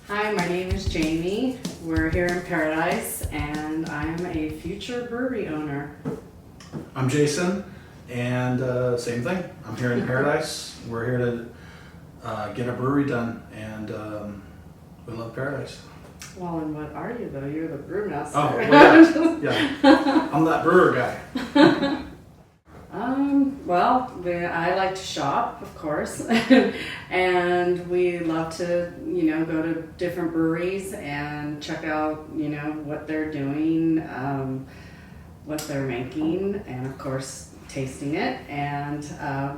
Hi, my name is Jamie. We're here in Paradise, and I'm a future brewery owner. I'm Jason, and same thing. I'm here in Paradise. We're here to get a brewery done, and we love Paradise. Well, and what are you, though? You're the brewmaster. Oh, well, yeah. I'm that brewer guy. Well, I like to shop, of course, and we love to, go to different breweries and check out, what they're doing, what they're making, and of course, tasting it. And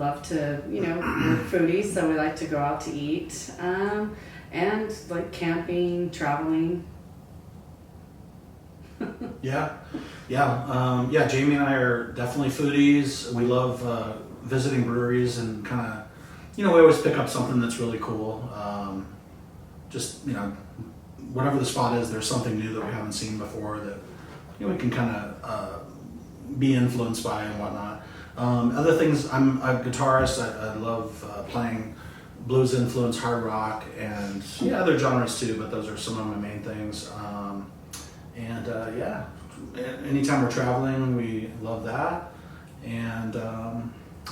love to, we're foodies, so we like to go out to eat, and like camping, traveling. Yeah. Jamie and I are definitely foodies. We love visiting breweries and kind of, we always pick up something that's really cool. Whatever the spot is, there's something new that we haven't seen before that we can kind of be influenced by and whatnot. Other things, I'm a guitarist. I love playing blues influenced hard rock and other genres too, but those are some of my main things. Anytime we're traveling, we love that. And I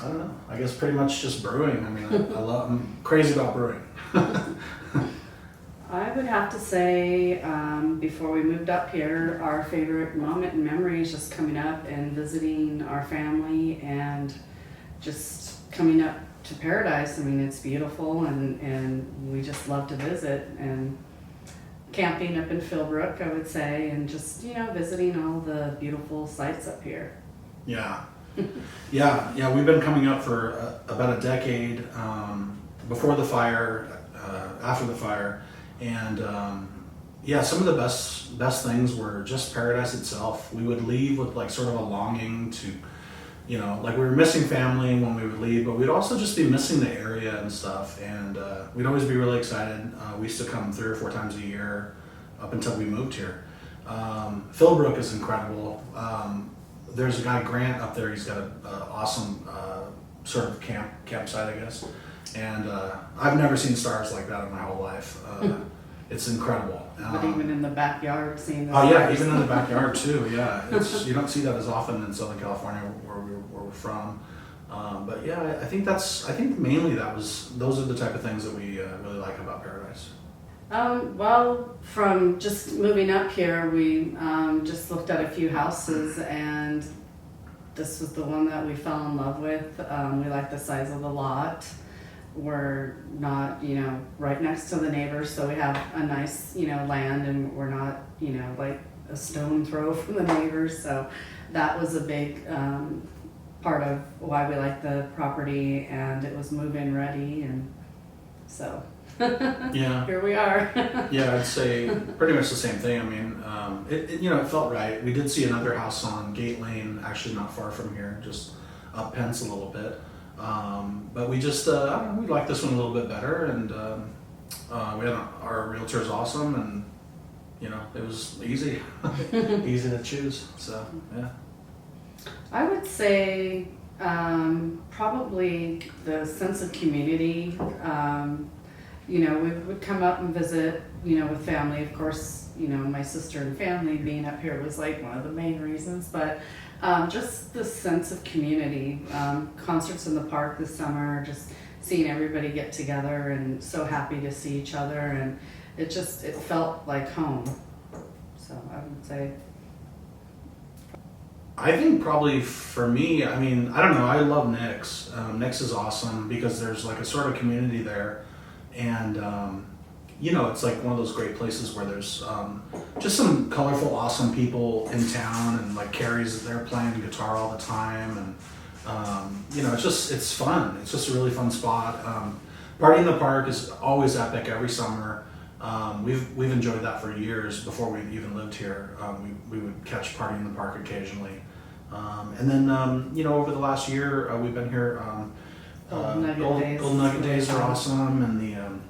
don't know, I guess pretty much just brewing. I mean, I'm crazy about brewing. I would have to say, before we moved up here, our favorite moment and memory is just coming up and visiting our family and just coming up to Paradise. I mean, it's beautiful, and we just love to visit, and camping up in Philbrook, I would say, and just, visiting all the beautiful sites up here. Yeah. We've been coming up for about a decade, before the fire, after the fire. And some of the best things were just Paradise itself. We would leave with like sort of a longing to, like we were missing family when we would leave, but we'd also just be missing the area and stuff. And we'd always be really excited. We used to come 3 or 4 times a year up until we moved here. Philbrook is incredible. There's a guy, Grant, up there. He's got an awesome sort of campsite, I guess. And I've never seen stars like that in my whole life. It's incredible. But even in the backyard, seeing the stars. Yeah, even in the backyard too. Yeah, you don't see that as often in Southern California where we're from. I think mainly those are the type of things that we really like about Paradise. Well, from just moving up here, we just looked at a few houses, and this was the one that we fell in love with. We like the size of the lot. We're not, right next to the neighbors, so we have a nice, land, and we're not, like a stone throw from the neighbors. So that was a big part of why we like the property, and it was move-in ready, and so here we are. Yeah, I'd say pretty much the same thing. I mean, it felt right. We did see another house on Gate Lane, actually not far from here, just up Pence a little bit. But we just, we liked this one a little bit better, and our realtor's awesome, and it was easy, easy to choose. So yeah. I would say probably the sense of community. We would come up and visit, with family. Of course, my sister and family being up here was like one of the main reasons, but just the sense of community. Concerts in the park this summer, just seeing everybody get together and so happy to see each other, and it felt like home. So I would say. I think probably for me, I mean, I don't know, I love Nick's. Nick's is awesome because there's like a sort of community there. And, it's like one of those great places where there's just some colorful, awesome people in town, and like Carrie's there playing guitar all the time. And, it's fun. It's just a really fun spot. Party in the Park is always epic every summer. We've enjoyed that for years before we even lived here. We would catch Party in the Park occasionally. And then, over the last year, we've been here. Golden Nugget Days are awesome, and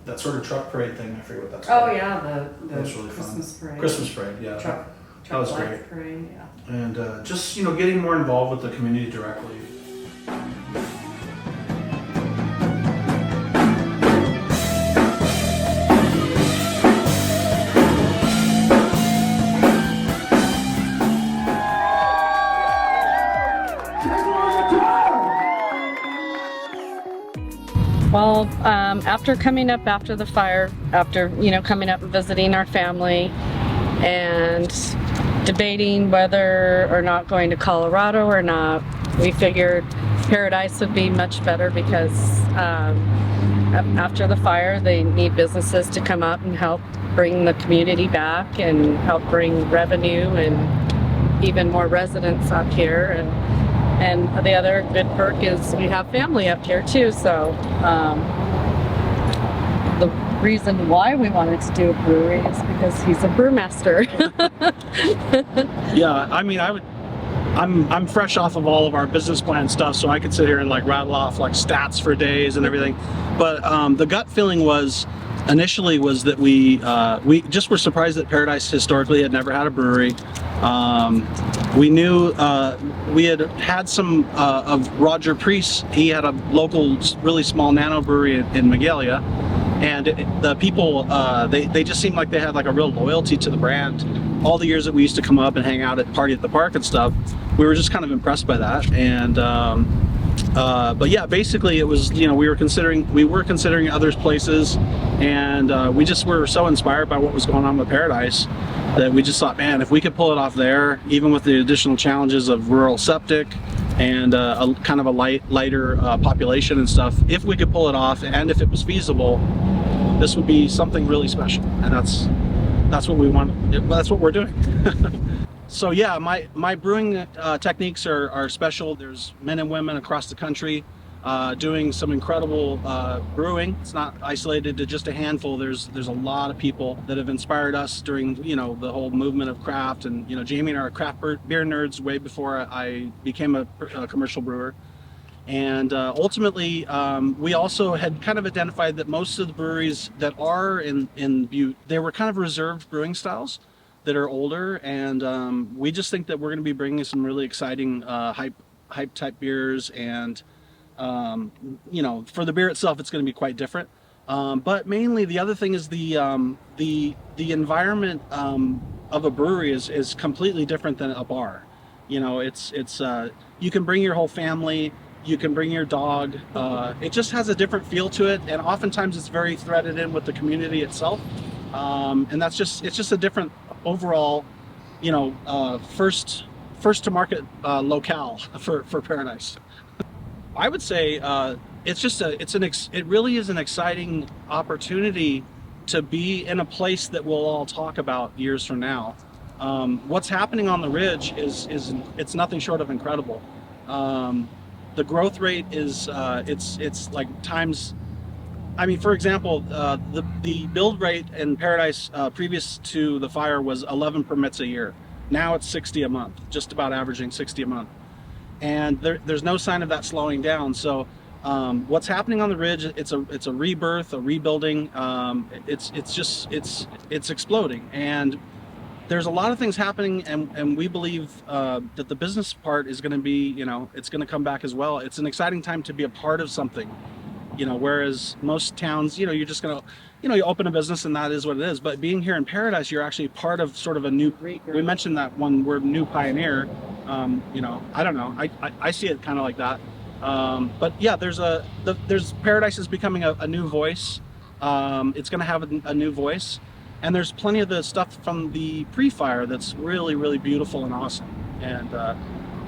that sort of truck parade thing, I forget what that's called. Oh yeah, the was really Christmas fun. parade. Christmas parade, yeah. Truck that was great. Parade, yeah. And just, getting more involved with the community directly. After coming up after the fire, after, you know, coming up and visiting our family and debating whether or not going to Colorado or not, we figured Paradise would be much better because after the fire, they need businesses to come up and help bring the community back and help bring revenue and even more residents up here. And the other good perk is we have family up here too. So the reason why we wanted to do a brewery is because he's a brewmaster. Yeah, I mean, I'm fresh off of all of our business plan stuff, so I could sit here and like rattle off like stats for days and everything. But the gut feeling was initially that we just were surprised that Paradise historically had never had a brewery. We knew we had some of Roger Priest. He had a local, really small nano brewery in Magalia, and the people they just seemed like they had like a real loyalty to the brand. All the years that we used to come up and hang out at party at the park and stuff, we were just kind of impressed by that. And but yeah, basically it was, you know, we were considering other places, and we just were so inspired by what was going on with Paradise that we just thought, man, if we could pull it off there, even with the additional challenges of rural septic and a kind of a lighter population and stuff, if we could pull it off and if it was feasible, this would be something really special. And that's what we want. That's what we're doing. So yeah, my brewing techniques are special. There's men and women across the country doing some incredible brewing. It's not isolated to just a handful. There's a lot of people that have inspired us during, you know, the whole movement of craft. And, you know, Jamie and I are craft beer nerds way before I became a commercial brewer. And ultimately, we also had kind of identified that most of the breweries that are in Butte, they were kind of reserved brewing styles that are older. And we just think that we're going to be bringing some really exciting hype type beers. And, you know, for the beer itself, it's going to be quite different. But mainly the other thing is the environment of a brewery is completely different than a bar. You know, it's you can bring your whole family. You can bring your dog. It just has a different feel to it, and oftentimes it's very threaded in with the community itself. And it's just a different overall, you know, first to market locale for Paradise. I would say it really is an exciting opportunity to be in a place that we'll all talk about years from now. What's happening on the Ridge is it's nothing short of incredible. The growth rate is it's like times. I mean, for example, the build rate in Paradise previous to the fire was 11 permits a year. Now it's 60 a month, just about averaging 60 a month, and there's no sign of that slowing down. So what's happening on the Ridge? It's a rebirth, a rebuilding. It's exploding, and there's a lot of things happening, and we believe that the business part is going to be, you know, it's going to come back as well. It's an exciting time to be a part of something, you know, whereas most towns, you know, you're just going to, you know, you open a business and that is what it is. But being here in Paradise, you're actually part of sort of a new, we mentioned that one word, new pioneer. You know, I don't know. I see it kind of like that. But yeah, there's Paradise is becoming a new voice. It's going to have a new voice. And there's plenty of the stuff from the pre-fire that's really, really beautiful and awesome. And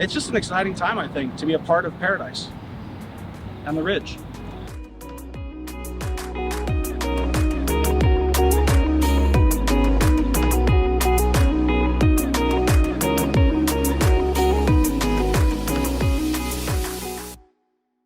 it's just an exciting time, I think, to be a part of Paradise and the Ridge.